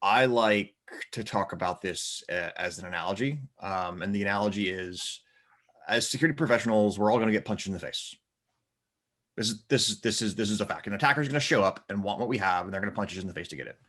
I like to talk about this as an analogy, and the analogy is, as security professionals, we're all going to get punched in the face. This is a fact. An attacker is going to show up and want what we have, and they're going to punch us in the face to get it.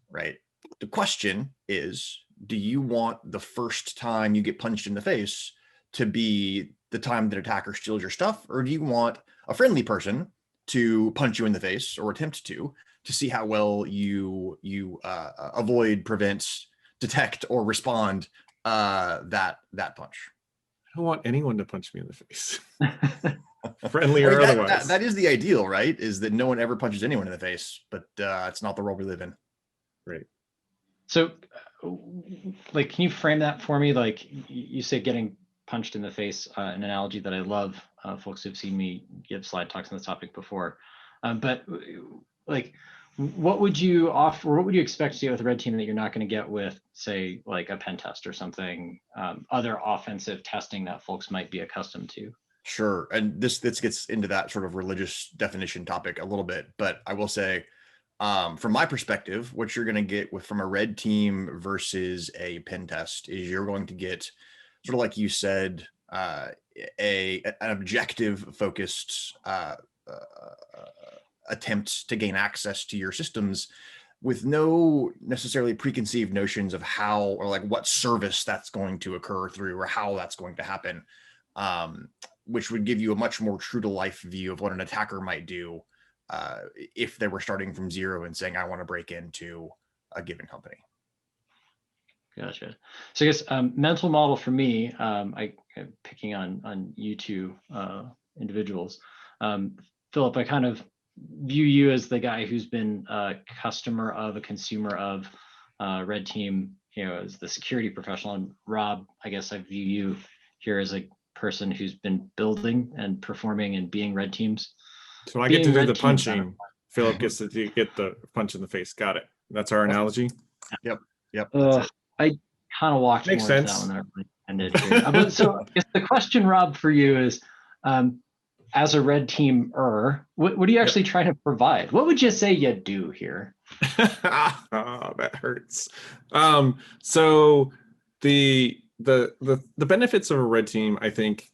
Right. The question is, do you want the first time you get punched in the face to be the time that attacker steals your stuff, or do you want a friendly person to punch you in the face or attempt to see how well you avoid, prevent, detect, or respond that punch? I don't want anyone to punch me in the face, friendly Well, or otherwise. that is the ideal, right? Is that no one ever punches anyone in the face, but it's not the world we live in. Right. So, like, can you frame that for me? Like, you say getting punched in the face, an analogy that I love. Folks who've seen me give slide talks on this topic before. But like, what would you offer, or what would you expect to get with a red team that you're not going to get with, say, like a pen test or something, other offensive testing that folks might be accustomed to? Sure. And this gets into that sort of religious definition topic a little bit, but I will say, from my perspective, what you're going to get from a red team versus a pen test is you're going to get, sort of like you said, an objective focused attempt to gain access to your systems with no necessarily preconceived notions of how or like what service that's going to occur through or how that's going to happen, which would give you a much more true to life view of what an attacker might do if they were starting from zero and saying, I want to break into a given company. Gotcha. So I guess mental model for me, I'm picking on you two individuals. Philip, I kind of view you as the guy who's been a customer of, a consumer of Red Team, as the security professional. And Rob, I guess I view you here as a person who's been building and performing and being Red Teams. So I get to do the punching. Philip gets to get the punch in the face. Got it. That's our analogy. Yep. I kind of walked Makes more into sense. that one than I intended here. So I guess the question, Rob, for you is, as a red teamer, what are you actually trying to provide? What would you say you do here? Oh, that hurts. So the benefits of a red team, I think,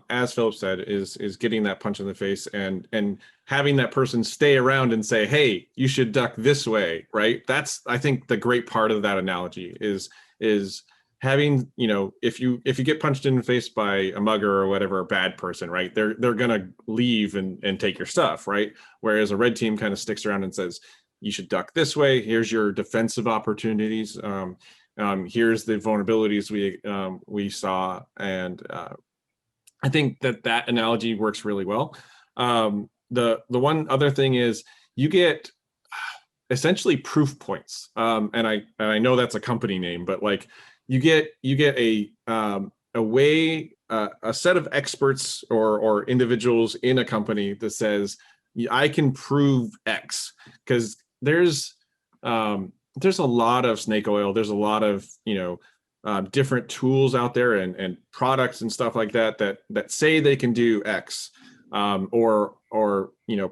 as Philip said, is getting that punch in the face and having that person stay around and say, hey, you should duck this way, right? That's, I think, the great part of that analogy is having, if you get punched in the face by a mugger or whatever, a bad person, right? They're gonna leave and take your stuff, right? Whereas a red team kind of sticks around and says, you should duck this way. Here's your defensive opportunities. Here's the vulnerabilities we saw, and I think that analogy works really well. The one other thing is you get essentially proof points, and I know that's a company name, but like you get a way, a set of experts or individuals in a company that says I can prove X, because there's a lot of snake oil. There's a lot of different tools out there and products and stuff like that say they can do X, or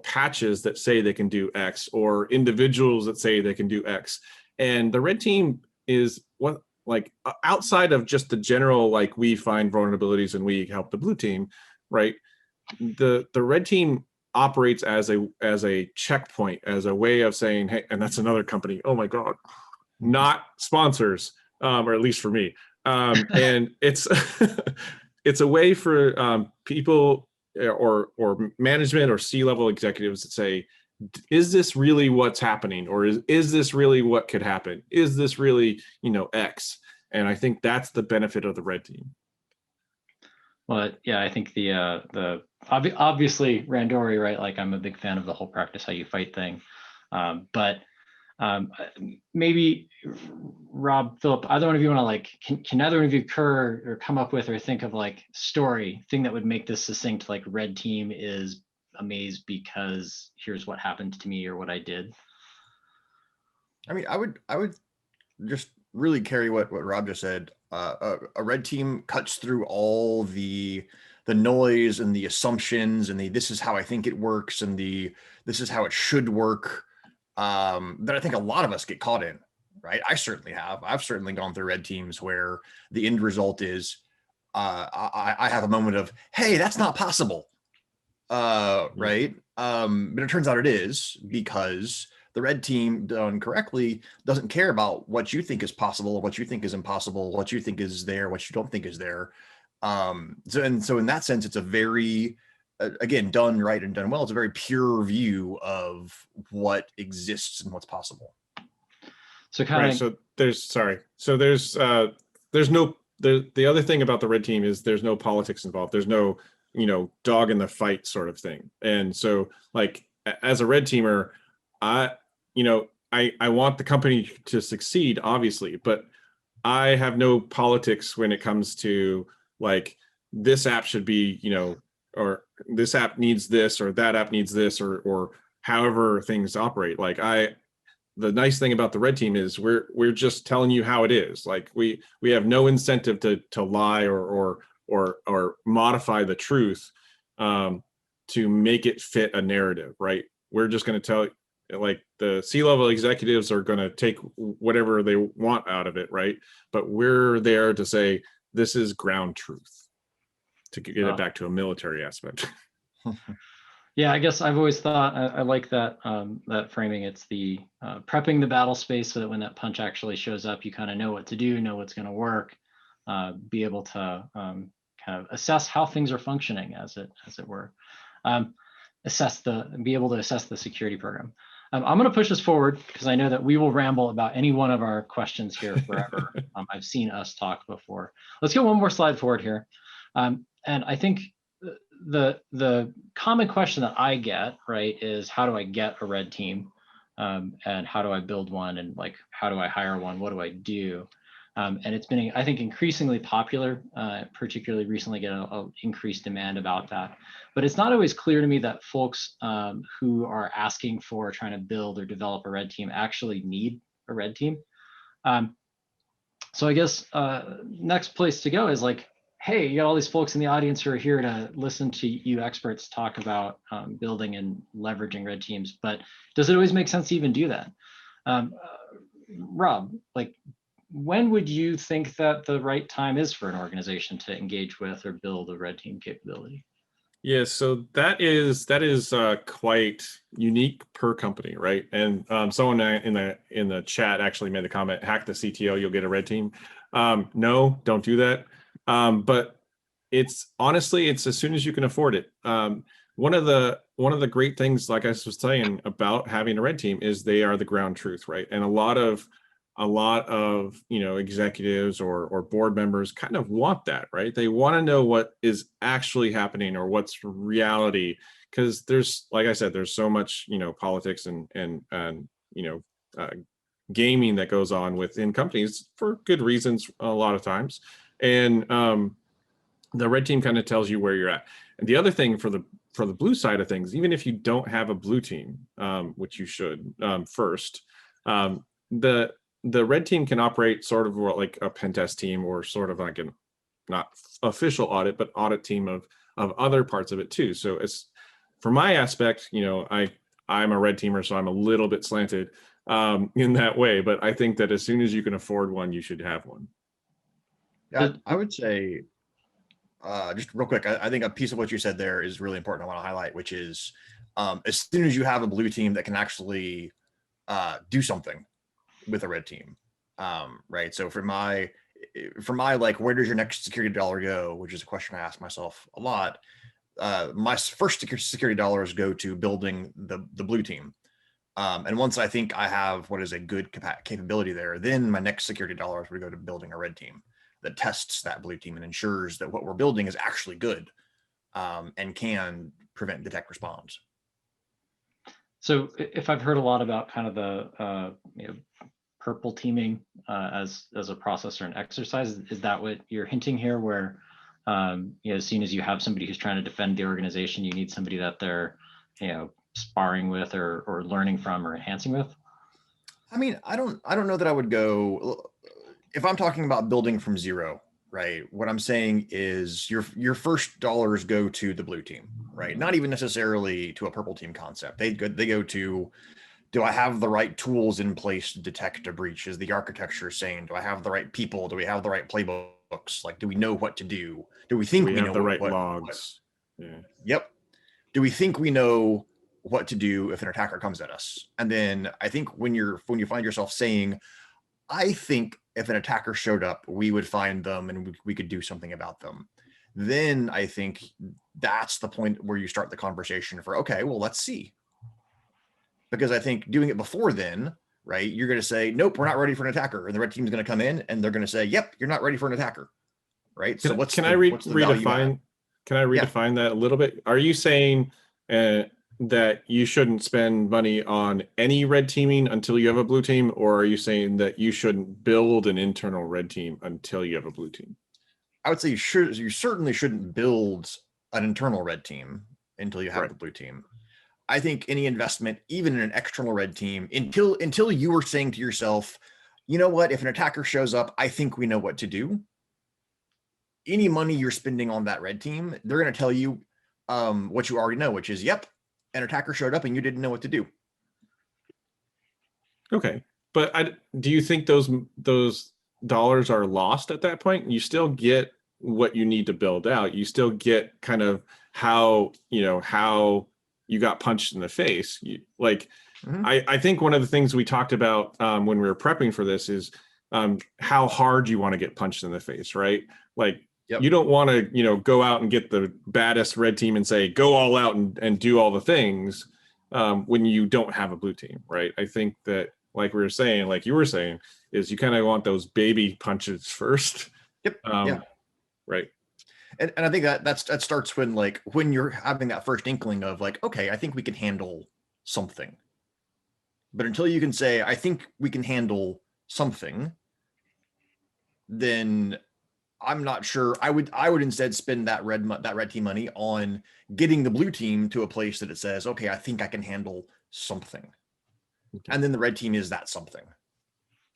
patches that say they can do X, or individuals that say they can do X. And the red team is what, like, outside of just the general, like, we find vulnerabilities and we help the blue team, right? The red team operates as a checkpoint, as a way of saying, hey, and that's another company, oh my God, not sponsors, or at least for me. And it's it's a way for people or management or C-level executives to say, is this really what's happening? Or is this really what could happen? Is this really, X? And I think that's the benefit of the red team. Well, yeah, I think the obviously Randori, right? Like, I'm a big fan of the whole practice how you fight thing. But maybe Rob, Philip, either one of you want to can either one of you occur or come up with or think of thing that would make this succinct, like red team is amazed because here's what happened to me or what I did? I mean, I would just really carry what Rob just said. A red team cuts through all the noise and the assumptions and this is how I think it works and this is how it should work, that I think a lot of us get caught in, right? I certainly have. I've certainly gone through red teams where the end result is I have a moment of, hey, that's not possible. Right. But it turns out it is, because the red team, done correctly, doesn't care about what you think is possible, what you think is impossible, what you think is there, what you don't think is there. So in that sense, it's a very, again, done right and done well, it's a very pure view of what exists and what's possible. So kind Right. of So there's no, the other thing about the red team is there's no politics involved. There's no, dog in the fight sort of thing. And so, like, as a red teamer, I want the company to succeed, obviously, but I have no politics when it comes to, like, this app should be, or this app needs this, or that app needs this, or however things operate. Like, the nice thing about the red team is we're just telling you how it is. Like, we have no incentive to lie or modify the truth to make it fit a narrative, right? We're just going to tell, like, the C-level executives are going to take whatever they want out of it, right? But we're there to say, this is ground truth, to get it back to a military aspect. Yeah, I guess I've always thought I like that that framing. It's the prepping the battle space so that when that punch actually shows up, you kind of know what to do, know what's going to work, be able to kind of assess how things are functioning, as it were, be able to assess the security program. I'm going to push this forward because I know that we will ramble about any one of our questions here forever. I've seen us talk before. Let's get one more slide forward here, and I think the common question that I get, right, is how do I get a red team, and how do I build one, and, like, how do I hire one? What do I do? And it's been, I think, increasingly popular, particularly recently, get an increased demand about that. But it's not always clear to me that folks who are asking for trying to build or develop a red team actually need a red team. So I guess next place to go is, like, hey, you got all these folks in the audience who are here to listen to you experts talk about building and leveraging red teams, but does it always make sense to even do that? Rob, like, when would you think that the right time is for an organization to engage with or build a red team capability? Yeah, so that is quite unique per company, right? And someone in the chat actually made the comment, hack the CTO, you'll get a red team. No, don't do that. But it's honestly, it's as soon as you can afford it. One of the great things, like I was saying, about having a red team is they are the ground truth, right? And a lot of executives or board members kind of want that, right? They want to know what is actually happening or what's reality, because there's, like I said, there's so much politics and gaming that goes on within companies for good reasons a lot of times. And the red team kind of tells you where you're at. And the other thing for the blue side of things, even if you don't have a blue team, which you should first, the red team can operate sort of like a pen test team, or sort of like an not official audit, but audit team of other parts of it too. So it's, for my aspect, I'm a red teamer, so I'm a little bit slanted in that way. But I think that as soon as you can afford one, you should have one. Yeah, I would say, just real quick, I think a piece of what you said there is really important. I want to highlight, which is, as soon as you have a blue team that can actually do something with a red team, right? So for my like, where does your next security dollar go, which is a question I ask myself a lot. My first security dollars go to building the blue team, and once I think I have what is a good capability there, then my next security dollars would go to building a red team that tests that blue team and ensures that what we're building is actually good, and can prevent, detect, respond. So if I've heard a lot about kind of the purple teaming as a process or an exercise, is that what you're hinting here, where as soon as you have somebody who's trying to defend the organization, you need somebody that they're sparring with or learning from or enhancing with? I mean, I don't know that I would go, if I'm talking about building from zero, right? What I'm saying is your first dollars go to the blue team, right? Not even necessarily to a purple team concept. They go to do I have the right tools in place to detect a breach? Is the architecture sane? Do I have the right people? Do we have the right playbooks? Like, do we know what to do? Do we think we we have know the what, right what- logs. Yeah. Yep. Do we think we know what to do if an attacker comes at us? And then I think when you find yourself saying, I think if an attacker showed up, we would find them and we could do something about them. Then I think that's the point where you start the conversation for, okay, well, let's see. Because I think doing it before then, right, you're going to say, nope, we're not ready for an attacker. And the red team's going to come in and they're going to say, yep, you're not ready for an attacker. Right. So what's I what's the value redefine? add? Can I redefine that a little bit? Are you saying that you shouldn't spend money on any red teaming until you have a blue team, or are you saying that you shouldn't build an internal red team until you have a blue team? I would say you certainly shouldn't build an internal red team until you have Right. the blue team. I think any investment, even in an external red team, until you were saying to yourself, you know what, if an attacker shows up, I think we know what to do. Any money you're spending on that red team, they're going to tell you what you already know, which is, yep, an attacker showed up and you didn't know what to do. Okay, but do you think those dollars are lost at that point? You still get what you need to build out. You still get kind of how you got punched in the face. I think one of the things we talked about when we were prepping for this is how hard you want to get punched in the face, right? Like, Yep. you don't want to, go out and get the baddest red team and say, go all out and do all the things when you don't have a blue team, right? I think that, like you were saying, is you kind of want those baby punches first. Yep. Yeah. Right. And I think that starts when you're having that first inkling of like, okay, I think we can handle something. But until you can say, I think we can handle something, then I'm not sure. I would instead spend that red team money on getting the blue team to a place that it says, okay, I think I can handle something. Okay. And then the red team is that something.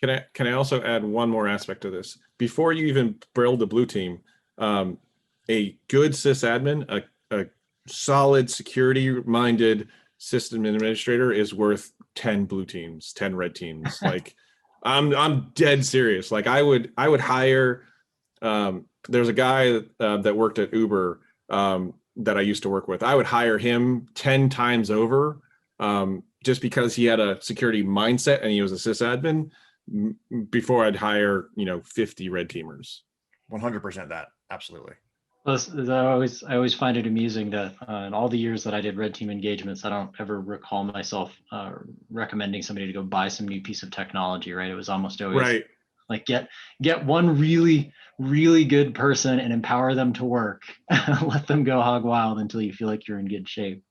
Can I also add one more aspect to this? Before you even build a blue team, a good sysadmin, a solid security-minded system administrator is worth 10 blue teams, 10 red teams. Like, I'm dead serious. Like, I would hire. There's a guy that worked at Uber that I used to work with. I would hire him 10 times over just because he had a security mindset and he was a sysadmin before I'd hire 50 red teamers. 100% that. Absolutely. I always find it amusing that in all the years that I did red team engagements, I don't ever recall myself recommending somebody to go buy some new piece of technology, right? It was almost always Right. like get one really, really good person and empower them to work. Let them go hog wild until you feel like you're in good shape.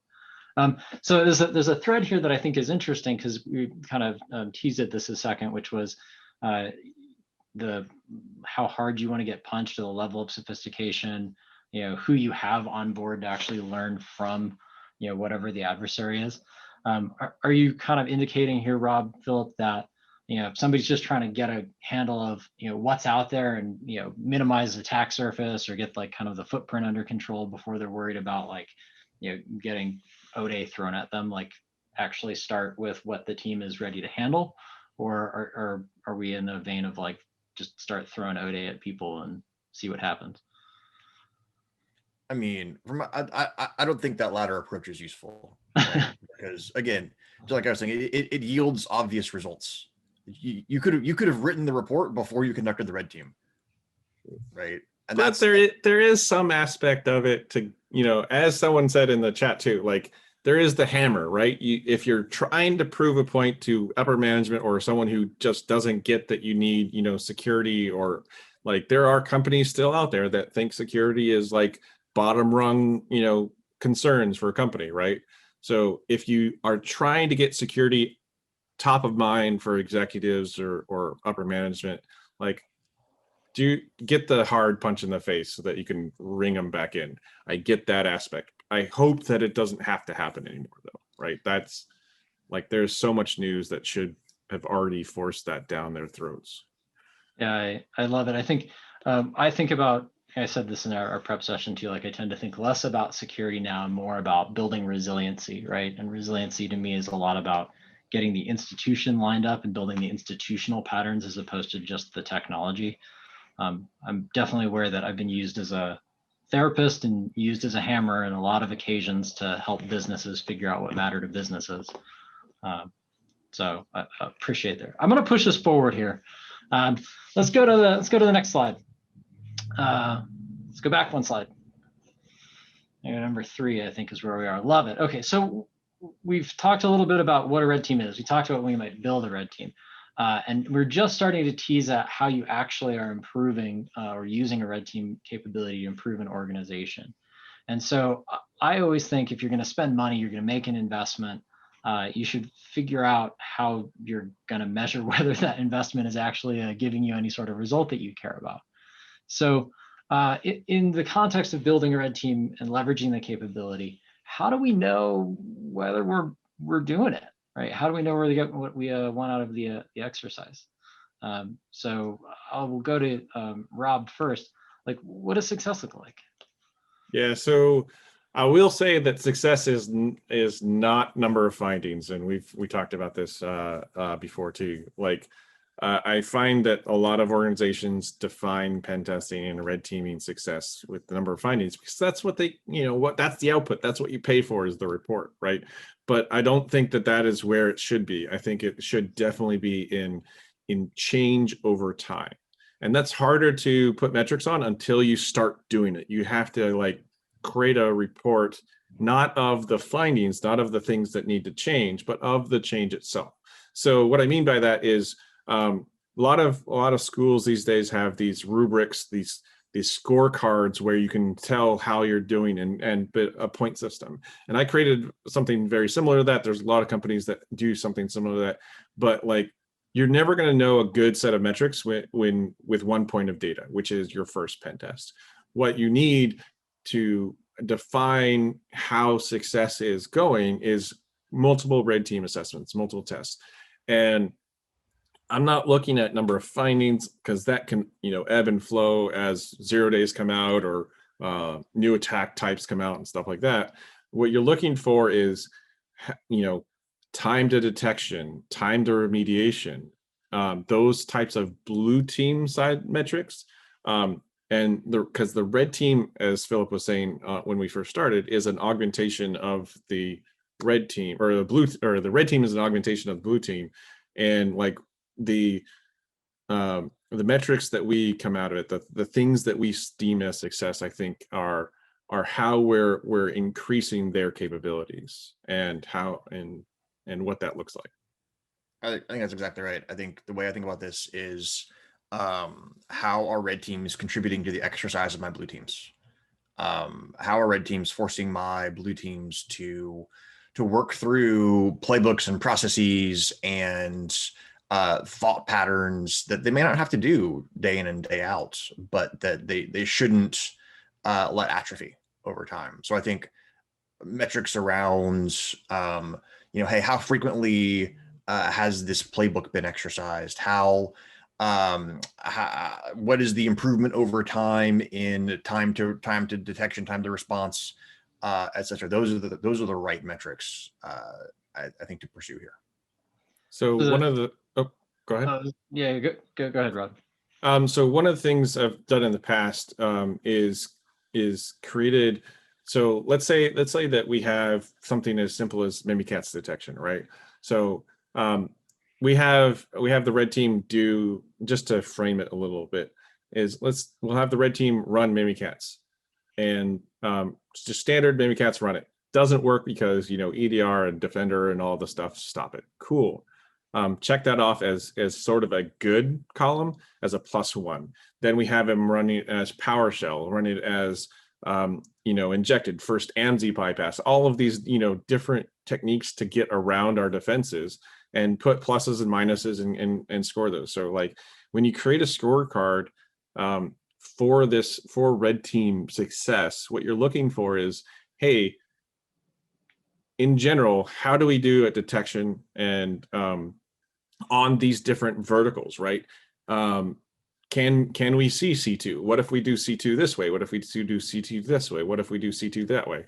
So there's a thread here that I think is interesting because we kind of teased at this a second, which was how hard you want to get punched, to the level of sophistication, who you have on board to actually learn from, whatever the adversary is. Are you kind of indicating here, Rob, Philip, that if somebody's just trying to get a handle of what's out there and minimize the attack surface or get like kind of the footprint under control before they're worried about like getting ODA thrown at them, like actually start with what the team is ready to handle? Or are we in the vein of like just start throwing ODA at people and see what happens? I mean, I don't think that latter approach is useful, right? Because again, just like I was saying, it yields obvious results. You could have written the report before you conducted the red team, right? And but there is some aspect of it to, as someone said in the chat too, like there is the hammer, right? If you're trying to prove a point to upper management or someone who just doesn't get that you need, security, or like there are companies still out there that think security is like bottom rung, concerns for a company, right? So if you are trying to get security top of mind for executives or upper management, like, do you get the hard punch in the face so that you can ring them back in? I get that aspect. I hope that it doesn't have to happen anymore, though, right? That's like, there's so much news that should have already forced that down their throats. Yeah, I love it. I think about, I said this in our prep session too, like I tend to think less about security now and more about building resiliency, right? And resiliency to me is a lot about, getting the institution lined up and building the institutional patterns as opposed to just the technology. I'm definitely aware that I've been used as a therapist and used as a hammer in a lot of occasions to help businesses figure out what matter to businesses. So I appreciate that. I'm going to push this forward here. Let's go to the next slide. Let's go back one slide. Number 3, I think, is where we are. Love it. Okay, so we've talked a little bit about what a red team is. We talked about when we might build a red team. And we're just starting to tease out how you actually are improving or using a red team capability to improve an organization. And so I always think if you're going to spend money, you're going to make an investment, you should figure out how you're going to measure whether that investment is actually giving you any sort of result that you care about. So in the context of building a red team and leveraging the capability, how do we know whether we're doing it? Right? How do we know where to get what we want out of the exercise? So I will go to Rob first. Like, what does success look like? Yeah, so I will say that success is not number of findings, and we talked about this before too. Like, I find that a lot of organizations define pen testing and red teaming success with the number of findings because that's what they, that's the output. That's what you pay for is the report, right? But I don't think that is where it should be. I think it should definitely be in change over time. And that's harder to put metrics on until you start doing it. You have to create a report, not of the findings, not of the things that need to change, but of the change itself. So what I mean by that is a lot of schools these days have these rubrics, these scorecards where you can tell how you're doing and a point system. And I created something very similar to that. There's a lot of companies that do something similar to that, but you're never going to know a good set of metrics with one point of data, which is your first pen test. What you need to define how success is going is multiple red team assessments, multiple tests. And I'm not looking at number of findings because that can, ebb and flow as 0 days come out or new attack types come out and stuff like that. What you're looking for is, time to detection, time to remediation, those types of blue team side metrics. Because the red team, as Philip was saying when we first started, is an augmentation of the red team, or the red team is an augmentation of the blue team, and the metrics that we come out of it, the things that we deem as success, I think are how we're increasing their capabilities and how and what that looks like. I think that's exactly right. I think the way I think about this is how are red teams contributing to the exercise of my blue teams? How are red teams forcing my blue teams to work through playbooks and processes and thought patterns that they may not have to do day in and day out, but that they shouldn't let atrophy over time. So I think metrics around, hey, how frequently has this playbook been exercised? What is the improvement over time in time to detection, time to response, et cetera? Those are the right metrics, I think, to pursue here. So one of the go ahead. Yeah, go ahead, Rod. So one of the things I've done in the past is created. So let's say that we have something as simple as Mimikatz detection, right? So we have the red team do, just to frame it a little bit, we'll have the red team run Mimikatz, and just standard Mimikatz run it. Doesn't work because EDR and Defender and all the stuff stop it. Cool. Check that off as sort of a good column, as a +1. Then we have him running as PowerShell, run it as injected first ANSI bypass, all of these different techniques to get around our defenses and put pluses and minuses and score those. So when you create a scorecard for red team success, what you're looking for is, hey, in general, how do we do at detection and on these different verticals, right? Can we see C2? What if we do C2 this way? What if we do C2 this way? What if we do C2 that way?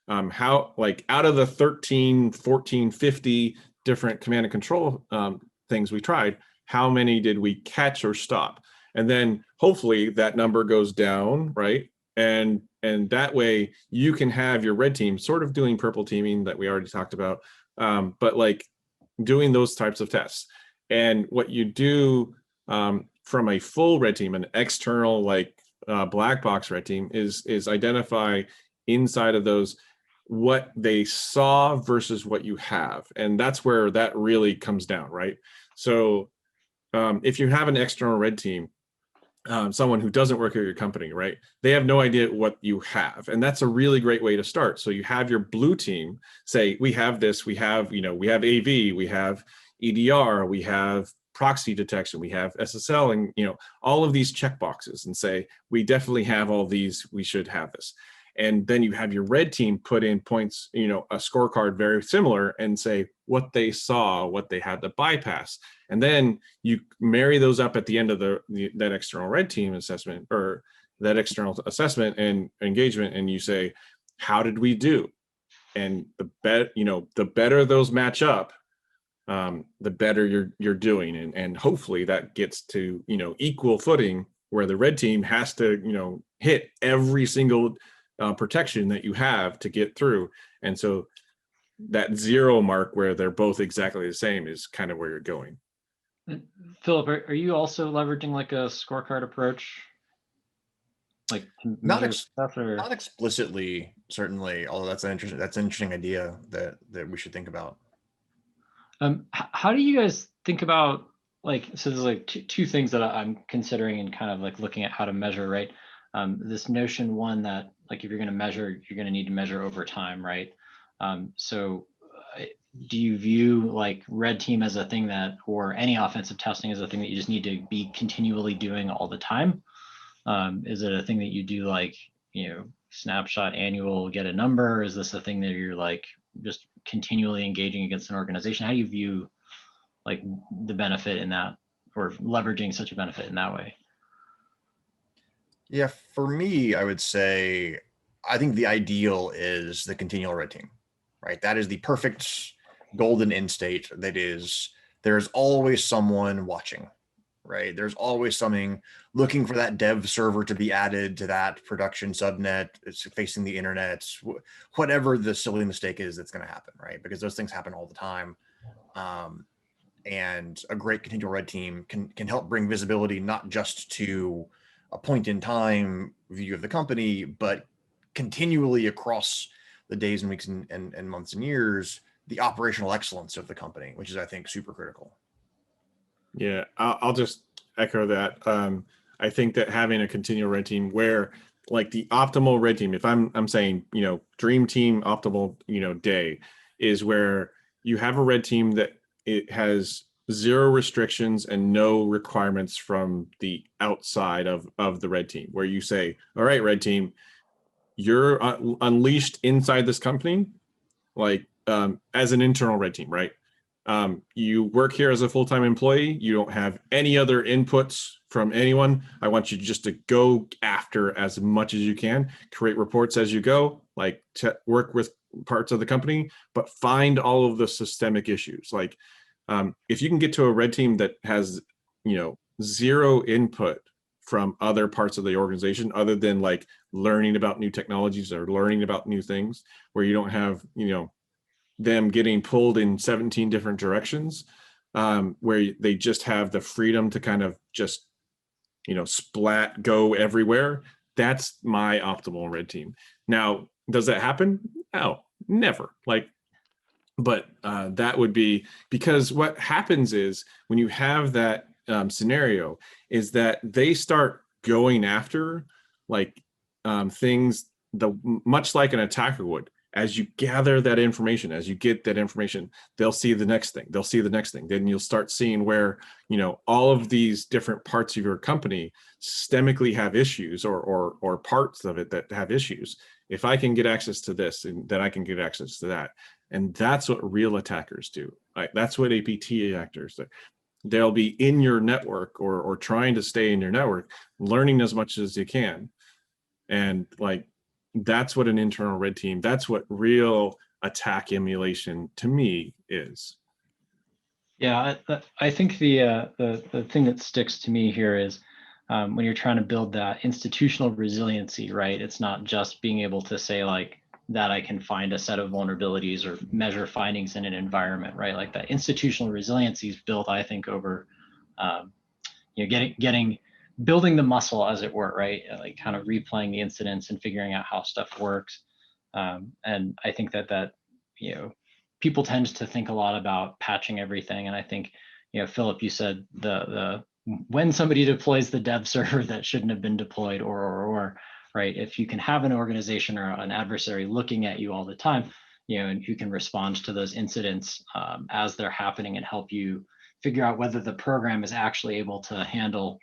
How, out of the 13, 14, 50 different command and control things we tried, how many did we catch or stop? And then hopefully that number goes down, right? And that way you can have your red team sort of doing purple teaming that we already talked about, but like doing those types of tests. And what you do from a full red team, an external like black box red team, is identify inside of those what they saw versus what you have. And that's where that really comes down, right? So if you have an external red team, someone who doesn't work at your company, right? They have no idea what you have. And that's a really great way to start. So you have your blue team say, we have this, we have, we have AV, we have EDR, we have proxy detection, we have SSL, and, all of these checkboxes, and say, we definitely have all these, we should have this. And then you have your red team put in points, a scorecard very similar, and say what they saw, what they had to bypass. And then you marry those up at the end of that external red team assessment, or that external assessment and engagement, and you say, how did we do? And the better those match up, the better you're doing. And hopefully that gets to, equal footing, where the red team has to, hit every single protection that you have to get through. And so that 0 mark where they're both exactly the same is kind of where you're going. Philip, are you also leveraging like a scorecard approach? Like Not not explicitly, certainly, although that's an interesting idea that we should think about. How do you guys think about, like, so there's like two things that I'm considering and kind of like looking at how to measure, right? This notion, one, that like if you're going to measure, you're going to need to measure over time, right? So do you view like red team as a thing that, or any offensive testing as a thing that you just need to be continually doing all the time? Is it a thing that you do like, snapshot annual, get a number? Is this a thing that you're like just continually engaging against an organization? How do you view like the benefit in that, or leveraging such a benefit in that way? Yeah, for me, I would say, I think the ideal is the continual red team, right? That is the perfect golden end state. That is, there's always someone watching, right? There's always something looking for that dev server to be added to that production subnet. It's facing the internet, whatever the silly mistake is that's going to happen, right? Because those things happen all the time. And a great continual red team can help bring visibility, not just to a point in time view of the company, but continually across the days and weeks and months and years, the operational excellence of the company, which is, I think, super critical. Yeah, I'll just echo that. I think that having a continual red team, where like the optimal red team, if I'm saying, dream team optimal, day, is where you have a red team that it has 0 restrictions and no requirements from the outside of the red team, where you say, all right, red team, you're unleashed inside this company, like as an internal red team, right? You work here as a full-time employee. You don't have any other inputs from anyone. I want you just to go after as much as you can, create reports as you go, like to work with parts of the company, but find all of the systemic issues. Like if you can get to a red team that has, 0 input from other parts of the organization, other than like learning about new technologies or learning about new things, where you don't have, them getting pulled in 17 different directions, where they just have the freedom to kind of just, splat, go everywhere. That's my optimal red team. Now, does that happen? No, never. But that would be, because what happens is when you have that scenario is that they start going after like things, much like an attacker would. As you gather that information, as you get that information, they'll see the next thing. They'll see the next thing. Then you'll start seeing where, all of these different parts of your company systemically have issues, or parts of it that have issues. If I can get access to this, and then I can get access to that. And that's what real attackers do. That's what APT actors do. They'll be in your network or trying to stay in your network, learning as much as you can. And that's what an internal red team, that's what real attack emulation to me is. Yeah, I think the thing that sticks to me here is when you're trying to build that institutional resiliency, right? It's not just being able to say like that I can find a set of vulnerabilities or measure findings in an environment, right? Like that institutional resiliency is built, I think, over um, building the muscle, as it were, right? Like kind of replaying the incidents and figuring out how stuff works. And I think that people tend to think a lot about patching everything. And I think, Philip, you said the when somebody deploys the dev server that shouldn't have been deployed, or right, if you can have an organization or an adversary looking at you all the time, and who can respond to those incidents as they're happening and help you figure out whether the program is actually able to handle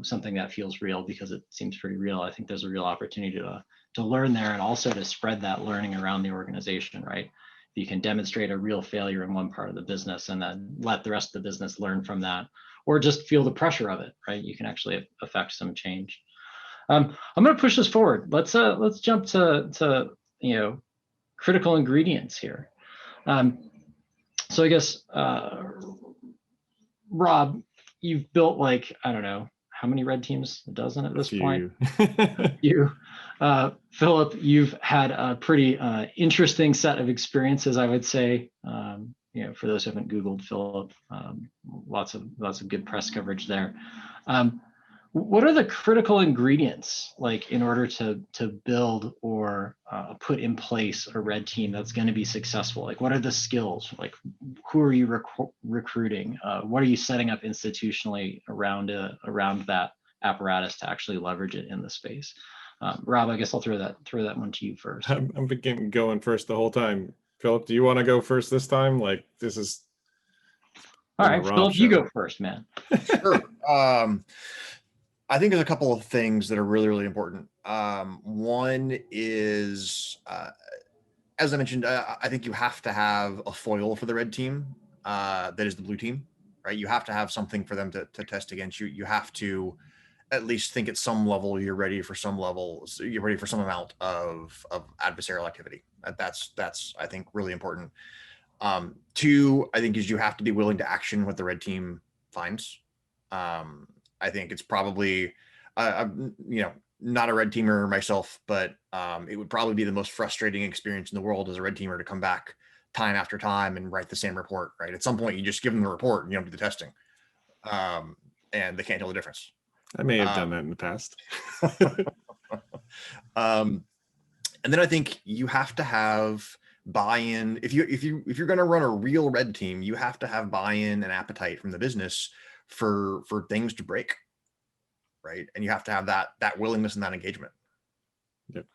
something that feels real, because it seems pretty real. I think there's a real opportunity to learn there, and also to spread that learning around the organization, right? You can demonstrate a real failure in one part of the business and then let the rest of the business learn from that, or just feel the pressure of it, right? You can actually affect some change. I'm going to push this forward. Let's jump to critical ingredients here. So I guess Rob, you've built like, I don't know, how many red teams? A dozen at this point? You, Philip, you've had a pretty interesting set of experiences, I would say. For those who haven't Googled Philip, lots of good press coverage there. What are the critical ingredients, like, in order to build or put in place a red team that's going to be successful? Like, what are the skills? Like, who are you recruiting? What are you setting up institutionally around that apparatus to actually leverage it in the space? Rob, I guess I'll throw that one to you first. I'm going first the whole time. Philip, do you want to go first this time? Like, this is all right, Philip, you go first, man. Sure. I think there's a couple of things that are really, really important. One is, as I mentioned, I think you have to have a foil for the red team that is the blue team, right? You have to have something for them to test against you. You have to at least think at some level you're ready for some level, so you're ready for some amount of adversarial activity. That's I think really important. Two, I think, is you have to be willing to action what the red team finds. I think it's probably, not a red teamer myself, but it would probably be the most frustrating experience in the world as a red teamer to come back time after time and write the same report, right? At some point, you just give them the report and you don't do the testing, and they can't tell the difference. I may have done that in the past. And then I think you have to have buy-in. If you're going to run a real red team, you have to have buy-in and appetite from the business for things to break, right? And you have to have that willingness and that engagement. Yep.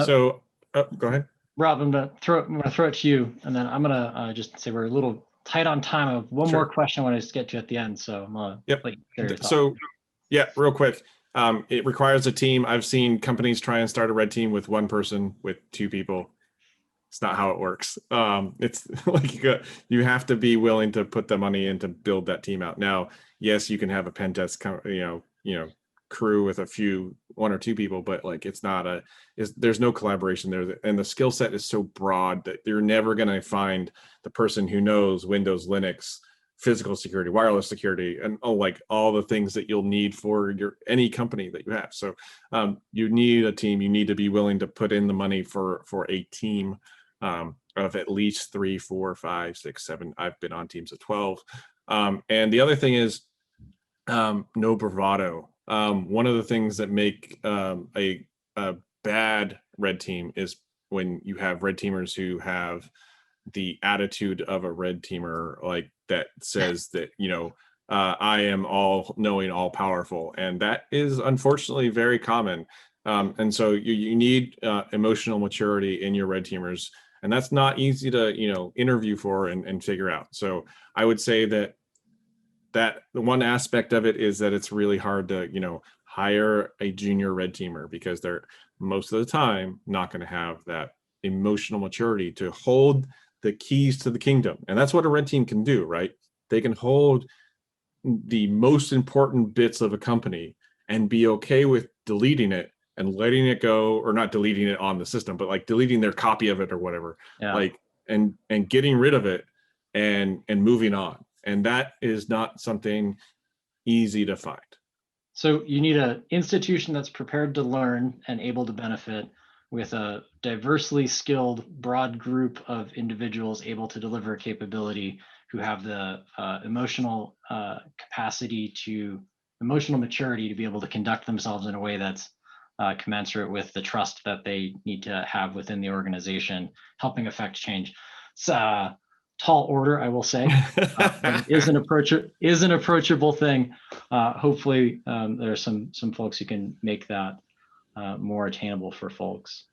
So go ahead, Rob. I'm gonna throw it to you, and then I'm gonna just say we're a little tight on time. I have one more question I want to just get to at the end, so I'm gonna So yeah, real quick. It requires a team. I've seen companies try and start a red team with one person, with two people. It's not how it works. It's like you have to be willing to put the money in to build that team out. Now, yes, you can have a pen test, crew with one or two people, but like there's no collaboration there, and the skill set is so broad that you're never going to find the person who knows Windows, Linux, physical security, wireless security, and all the things that you'll need for any company that you have. So you need a team. You need to be willing to put in the money for a team of at least 3, 4, 5, 6, 7. I've been on teams of 12. And the other thing is no bravado. One of the things that make a bad red team is when you have red teamers who have the attitude of a red teamer, like that says that, I am all knowing, all powerful. And that is unfortunately very common. And so you need emotional maturity in your red teamers. And that's not easy to, interview for and figure out. So I would say that the one aspect of it is that it's really hard to, hire a junior red teamer, because they're most of the time not going to have that emotional maturity to hold the keys to the kingdom. And that's what a red team can do, right? They can hold the most important bits of a company and be okay with deleting it and letting it go, or not deleting it on the system, but like deleting their copy of it or whatever, and getting rid of it and moving on. And that is not something easy to find. So you need an institution that's prepared to learn and able to benefit, with a diversely skilled, broad group of individuals able to deliver a capability, who have the emotional capacity to, emotional maturity to be able to conduct themselves in a way that's commensurate with the trust that they need to have within the organization, helping affect change. It's a tall order, I will say, but it is an approachable thing. Hopefully, there are some folks who can make that more attainable for folks.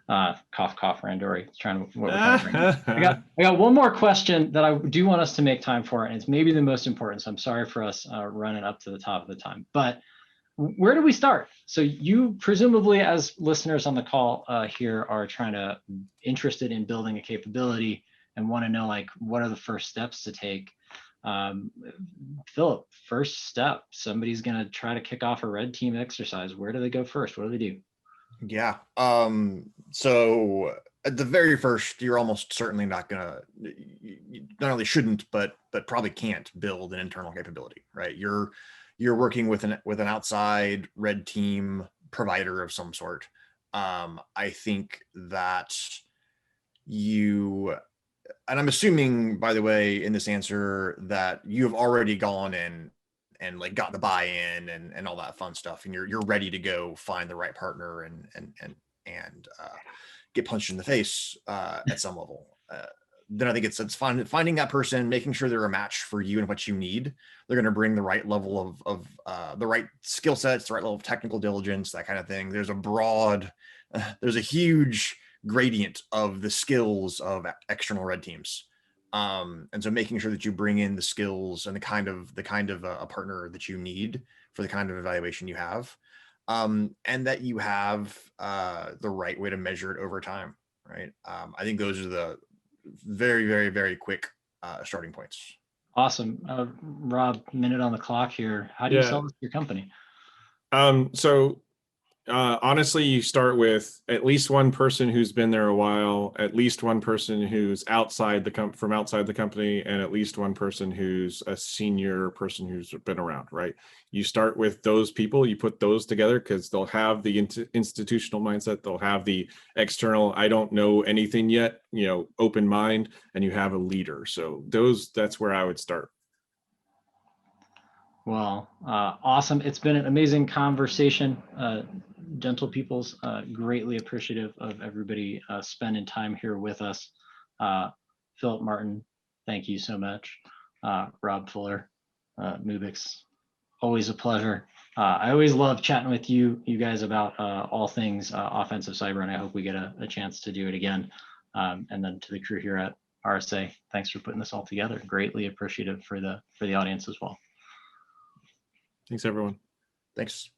Cough, cough, Randori. Trying to what we're trying to bring. I got one more question that I do want us to make time for, and it's maybe the most important. So I'm sorry for us running up to the top of the time, but where do we start? So you presumably, as listeners on the call here, are interested in building a capability and want to know, like, what are the first steps to take? Philip, first step, somebody's going to try to kick off a red team exercise. Where do they go first? What do they do? Yeah. So at the very first, you're almost certainly not gonna, you not only shouldn't, but probably can't build an internal capability, right? You're working with an outside red team provider of some sort. I think that you, and I'm assuming, by the way, in this answer, that you have already gone in and like got the buy-in and all that fun stuff, and you're ready to go find the right partner and get punched in the face at some level. Then I think it's finding that person, making sure they're a match for you and what you need. They're going to bring the right level of the right skill sets, the right level of technical diligence, that kind of thing. There's a huge gradient of the skills of external red teams. And so making sure that you bring in the skills and the kind of a partner that you need for the kind of evaluation you have, and that you have the right way to measure it over time, right? I think those are the very, very, very quick starting points. Awesome. Rob, minute on the clock here. How do you sell this to your company? So honestly, you start with at least one person who's been there a while, at least one person who's from outside the company, and at least one person who's a senior person who's been around, right? You start with those people, you put those together because they'll have the institutional mindset, they'll have the external, I don't know anything yet, open mind, and you have a leader. So that's where I would start. Well, awesome. It's been an amazing conversation. Gentle Peoples, greatly appreciative of everybody spending time here with us. Philip Martin, thank you so much. Rob Fuller, Mubix, always a pleasure. I always love chatting with you guys about all things offensive cyber, and I hope we get a chance to do it again. And then to the crew here at RSA, thanks for putting this all together. Greatly appreciative for the audience as well. Thanks, everyone. Thanks.